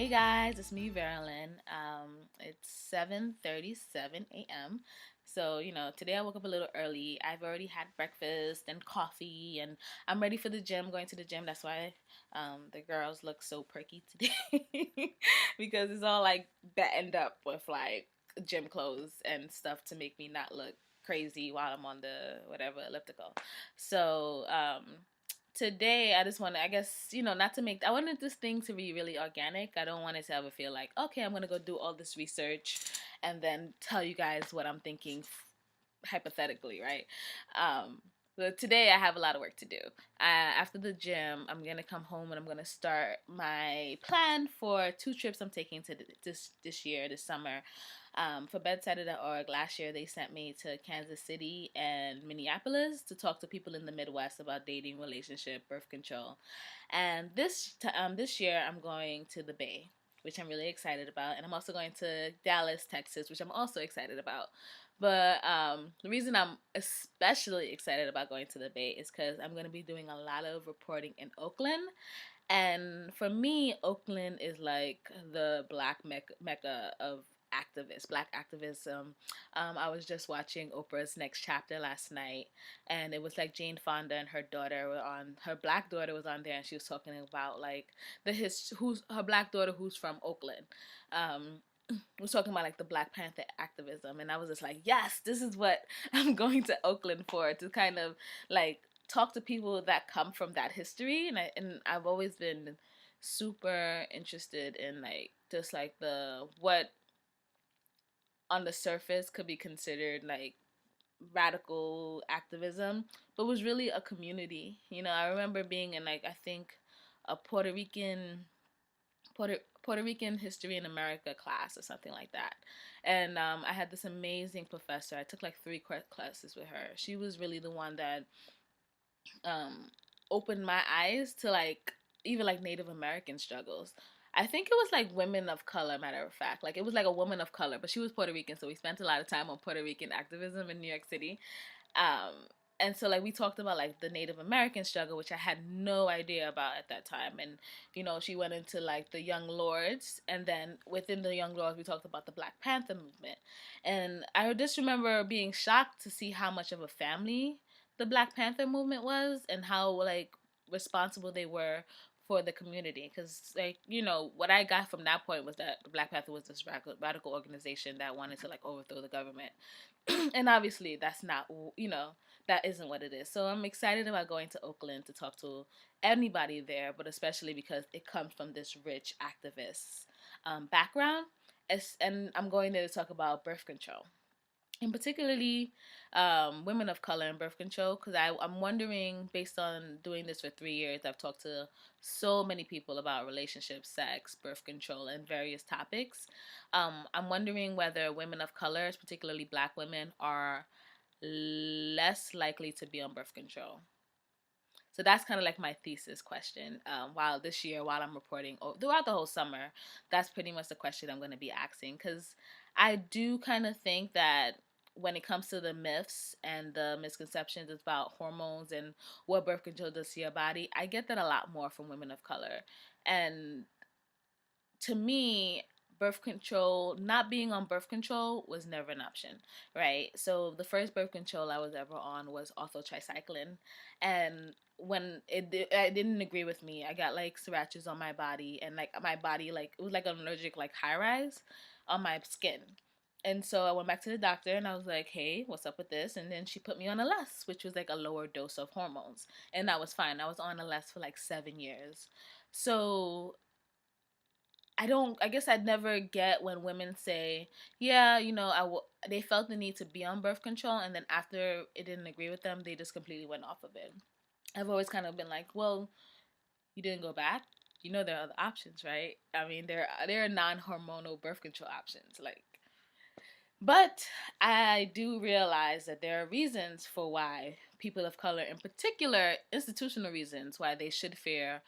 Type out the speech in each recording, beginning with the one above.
Hey guys, it's me, Verilyn. It's 7:37 a.m. So, today I woke up a little early. I've already had breakfast and coffee, and I'm ready for the gym, going to the gym. That's why the girls look so perky today because it's all like buttoned up with like gym clothes and stuff to make me not look crazy while I'm on the whatever elliptical. So, today I just want to, I guess, not to make, I wanted this thing to be really organic. I don't want it to ever feel like, okay, I'm going to go do all this research and then tell you guys what I'm thinking hypothetically, right? Um, but today I have a lot of work to do. After the gym, I'm gonna come home and I'm gonna start my plan for two trips I'm taking to this year, this summer. For Bedsider.org, last year they sent me to Kansas City and Minneapolis to talk to people in the Midwest about dating, relationship, birth control. And this year I'm going to the Bay, which I'm really excited about, and I'm also going to Dallas, Texas, which I'm also excited about. But the reason I'm especially excited about going to the Bay is because I'm going to be doing a lot of reporting in Oakland. And for me, Oakland is like the black mecca of activists, black activism. I was just watching Oprah's Next Chapter last night, and it was like Jane Fonda and her daughter were on. Her black daughter was on there, and she was talking about like who's her black daughter who's from Oakland. Um, was talking about like the Black Panther activism, and I was just like, yes, this is what I'm going to Oakland for, to kind of like talk to people that come from that history. And I've always been super interested in like just like the what on the surface could be considered like radical activism, but was really a community. I remember being in like, I think, a Puerto Rican history in America class or something like that. And I had this amazing professor. I took like three classes with her. She was really the one that um, opened my eyes to like even like Native American struggles. I think it was like women of color, matter of fact. Like it was like a woman of color, but she was Puerto Rican, so we spent a lot of time on Puerto Rican activism in New York City. Um, and so like we talked about like the Native American struggle, which I had no idea about at that time. And she went into like the Young Lords, and then within the Young Lords we talked about the Black Panther movement. And I just remember being shocked to see how much of a family the Black Panther movement was, and how like responsible they were for the community. Because like what I got from that point was that the Black Panther was this radical organization that wanted to like overthrow the government. And obviously that's not, that isn't what it is. So I'm excited about going to Oakland to talk to anybody there, but especially because it comes from this rich activist background. And I'm going there to talk about birth control, and particularly women of color in birth control, because I'm wondering, based on doing this for 3 years, I've talked to so many people about relationships, sex, birth control, and various topics. I'm wondering whether women of color, particularly black women, are less likely to be on birth control. So that's kind of like my thesis question. While this year, while I'm reporting throughout the whole summer, that's pretty much the question I'm going to be asking. Because I do kind of think that when it comes to the myths and the misconceptions about hormones and what birth control does to your body, I get that a lot more from women of color. And to me, birth control, not being on birth control was never an option, right? So the first birth control I was ever on was orthotricycline, and when it didn't agree with me. I got like scratches on my body, and like my body, like it was like an allergic like high rise on my skin. And so I went back to the doctor and I was like, hey, what's up with this? And then she put me on a less, which was like a lower dose of hormones. And that was fine. I was on a less for like 7 years. So I guess I'd never get when women say, yeah, they felt the need to be on birth control, and then after it didn't agree with them, they just completely went off of it. I've always kind of been like, well, you didn't go back. There are other options, right? I mean, there are non-hormonal birth control options, like, but I do realize that there are reasons for why people of color, in particular, institutional reasons why they should fear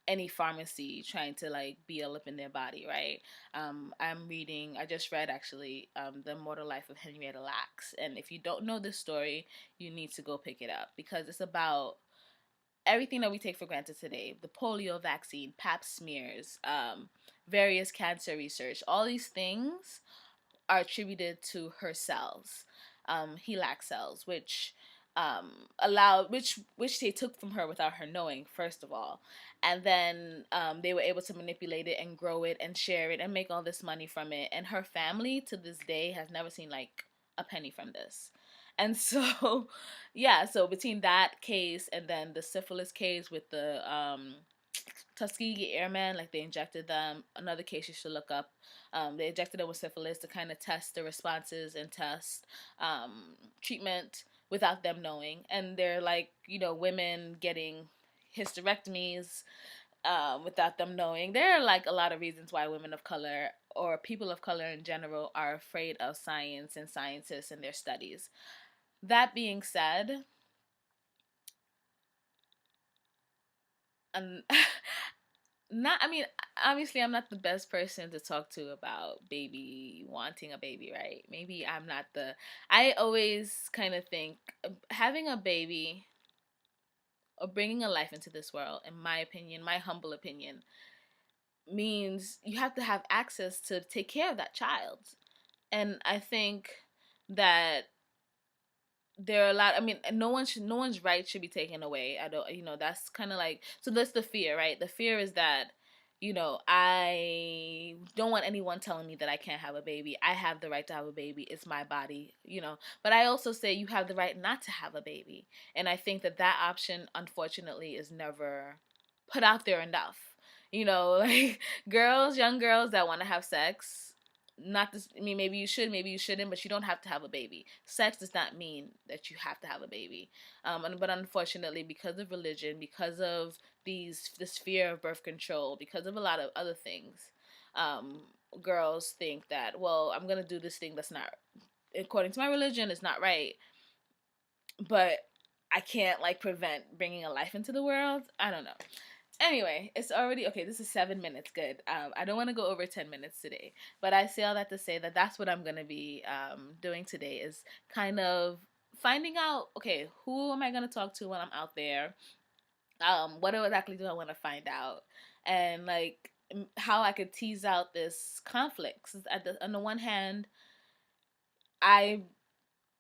any pharmacy trying to like be a lip in their body, right? I just read actually The Immortal Life of Henrietta Lacks. And if you don't know this story, you need to go pick it up because it's about everything that we take for granted today, the polio vaccine, pap smears, various cancer research, all these things are attributed to her cells, HeLac cells, which allowed which they took from her without her knowing, first of all, and then they were able to manipulate it and grow it and share it and make all this money from it. And her family to this day has never seen like a penny from this. And so, yeah, so between that case and then the syphilis case with the Tuskegee Airmen, like they injected them. Another case you should look up. They injected them with syphilis to kind of test the responses and test treatment without them knowing. And they're like, women getting hysterectomies without them knowing. There are like a lot of reasons why women of color or people of color in general are afraid of science and scientists and their studies. That being said, and not I mean obviously I'm not the best person to talk to about baby wanting a baby, right? Maybe I'm not the I always kind of think having a baby or bringing a life into this world, in my opinion, my humble opinion, means you have to have access to take care of that child. And I think that there are a lot. I mean, no one's right should be taken away. I don't, that's kind of like, so that's the fear, right? The fear is that, I don't want anyone telling me that I can't have a baby. I have the right to have a baby. It's my body. But I also say you have the right not to have a baby. And I think that that option, unfortunately, is never put out there enough. Like young girls that want to have sex, not this, I mean, maybe you should, maybe you shouldn't, but you don't have to have a baby. Sex does not mean that you have to have a baby. But unfortunately, because of religion, because of this fear of birth control, because of a lot of other things, um, girls think that, well, I'm gonna do this thing that's not, according to my religion, it's not right, but I can't like prevent bringing a life into the world. I don't know. Anyway, it's already okay. This is 7 minutes. Good. I don't want to go over 10 minutes today, but I say all that to say that that's what I'm gonna be doing today is kind of finding out. Okay, who am I gonna talk to when I'm out there? What exactly do I want to find out? And like how I could tease out this conflict. On the one hand, I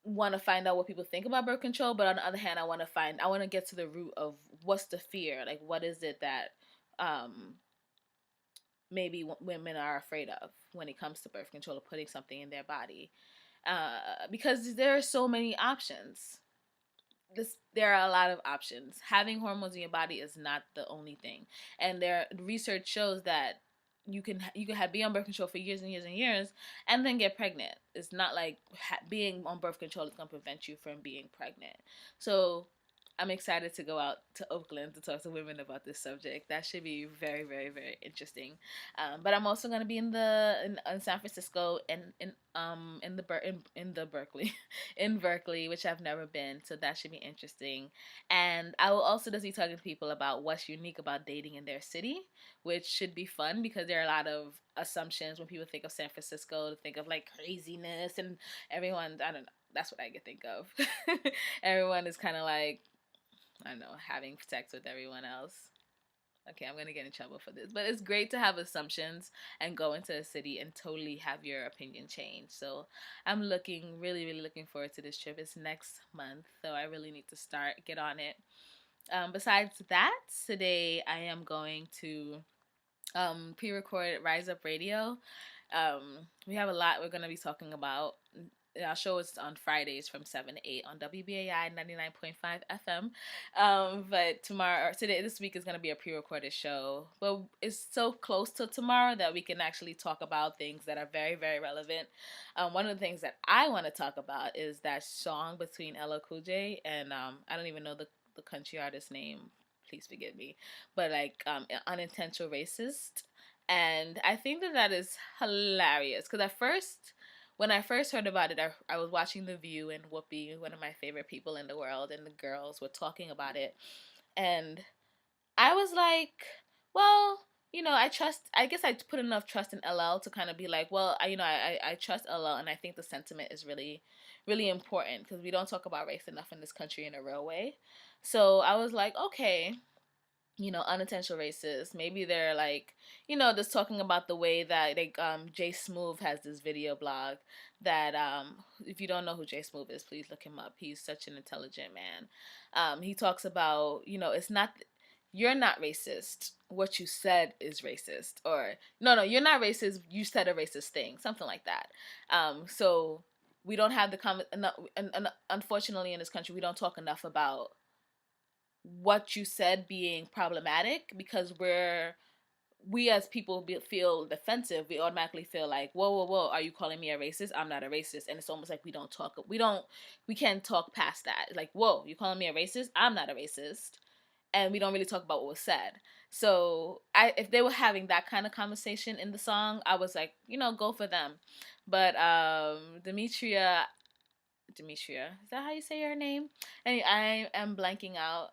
want to find out what people think about birth control, but on the other hand, I want to get to the root of what's the fear, like what is it that um maybe women are afraid of when it comes to birth control or putting something in their body, because there are so many options. There are a lot of options. Having hormones in your body is not the only thing, and research shows that you can be on birth control for years and years and years and then get pregnant. It's not like being on birth control is going to prevent you from being pregnant. So I'm excited to go out to Oakland to talk to women about this subject. That should be very, very, very interesting. But I'm also going to be in San Francisco and in the Berkeley in Berkeley, which I've never been. So that should be interesting. And I will also just be talking to people about what's unique about dating in their city, which should be fun because there are a lot of assumptions when people think of San Francisco to think of like craziness and everyone. I don't know. That's what I could think of. Everyone is kind of like, I don't know, having sex with everyone else. Okay, I'm gonna get in trouble for this, but it's great to have assumptions and go into a city and totally have your opinion change. So I'm really, really looking forward to this trip. It's next month, so I really need to get on it. Besides that, today I am going to pre-record Rise Up Radio. We have a lot we're gonna be talking about. Our show is on Fridays from 7 to 8 on WBAI 99.5 FM. But this week is going to be a pre-recorded show. But it's so close to tomorrow that we can actually talk about things that are very, very relevant. One of the things that I want to talk about is that song between LL Cool J and I don't even know the country artist name. Please forgive me. But like Unintentional Racist. And I think that is hilarious. Because when I first heard about it, I was watching The View and Whoopi, one of my favorite people in the world, and the girls were talking about it. And I was like, well, I guess I put enough trust in LL to kind of be like, well, I trust LL, and I think the sentiment is really, really important because we don't talk about race enough in this country in a real way. So I was like, okay, unintentional racist. Maybe they're like, just talking about the way that they Jay Smooth has this video blog that if you don't know who Jay Smooth is, please look him up. He's such an intelligent man. He talks about, it's not you're not racist. What you said is racist. Or no, you're not racist. You said a racist thing. Something like that. So we don't have the and unfortunately in this country we don't talk enough about what you said being problematic, because we as people feel defensive. We automatically feel like, whoa, are you calling me a racist? I'm not a racist. And it's almost like we can't talk past that. Like, whoa, you calling me a racist? I'm not a racist. And we don't really talk about what was said. So if they were having that kind of conversation in the song, I was like, go for them. But Demetria, is that how you say her name? And I am blanking out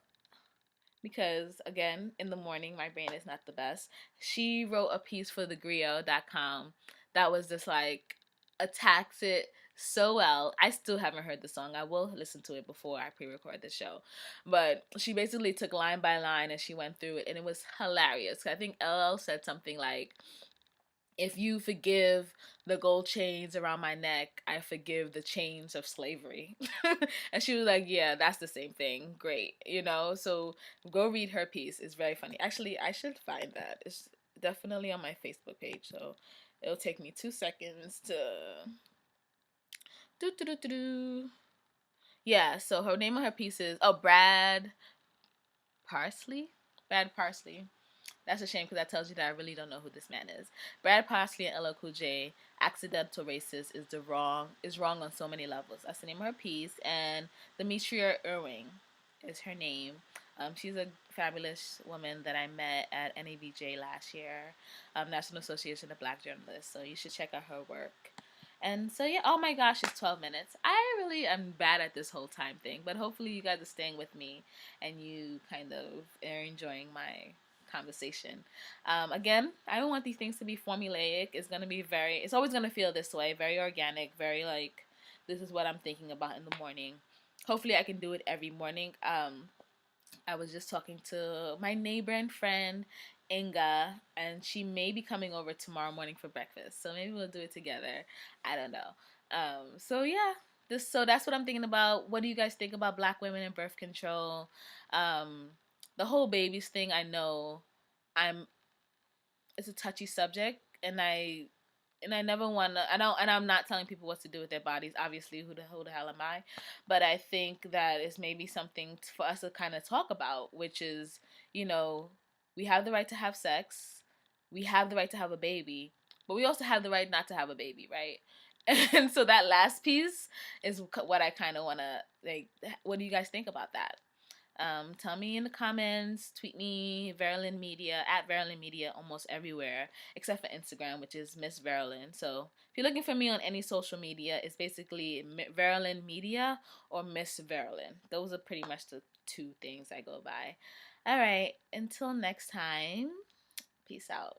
because, again, in the morning my brain is not the best. She wrote a piece for thegrio.com that was just like attacks it so well. I still haven't heard the song. I will listen to it before I pre-record the show. But she basically took line by line and she went through it, and it was hilarious. I think LL said something like, if you forgive the gold chains around my neck, I forgive the chains of slavery. And she was like, yeah, that's the same thing. Great. So go read her piece. It's very funny. Actually, I should find that. It's definitely on my Facebook page. So it'll take me 2 seconds to do. Yeah, so her name of her piece is Brad Parsley. Brad Parsley. That's a shame, because that tells you that I really don't know who this man is. Brad Parsley and LL Cool J, accidental racist is wrong on so many levels. That's the name of her piece. And Demetria Irving is her name. She's a fabulous woman that I met at NABJ last year, National Association of Black Journalists. So you should check out her work. And so yeah, oh my gosh, it's 12 minutes. I really am bad at this whole time thing, but hopefully you guys are staying with me and you kind of are enjoying my conversation. Again, I don't want these things to be formulaic. It's always gonna feel this way, very organic, very like, this is what I'm thinking about in the morning. Hopefully I can do it every morning. I was just talking to my neighbor and friend Inga, and she may be coming over tomorrow morning for breakfast. So maybe we'll do it together. I don't know. So yeah, so that's what I'm thinking about. What do you guys think about Black women and birth control? The whole babies thing, I know it's a touchy subject, and I never want to, I'm not telling people what to do with their bodies. Obviously, who the hell am I? But I think that is maybe something for us to kind of talk about, which is, we have the right to have sex, we have the right to have a baby, but we also have the right not to have a baby, right? And so that last piece is what I kind of want to, like, what do you guys think about that? Tell me in the comments, tweet me, Verlyn Media, at Verlyn Media, almost everywhere, except for Instagram, which is Miss Verlyn. So if you're looking for me on any social media, it's basically Verlyn Media or Miss Verlyn. Those are pretty much the 2 things I go by. All right, until next time, peace out.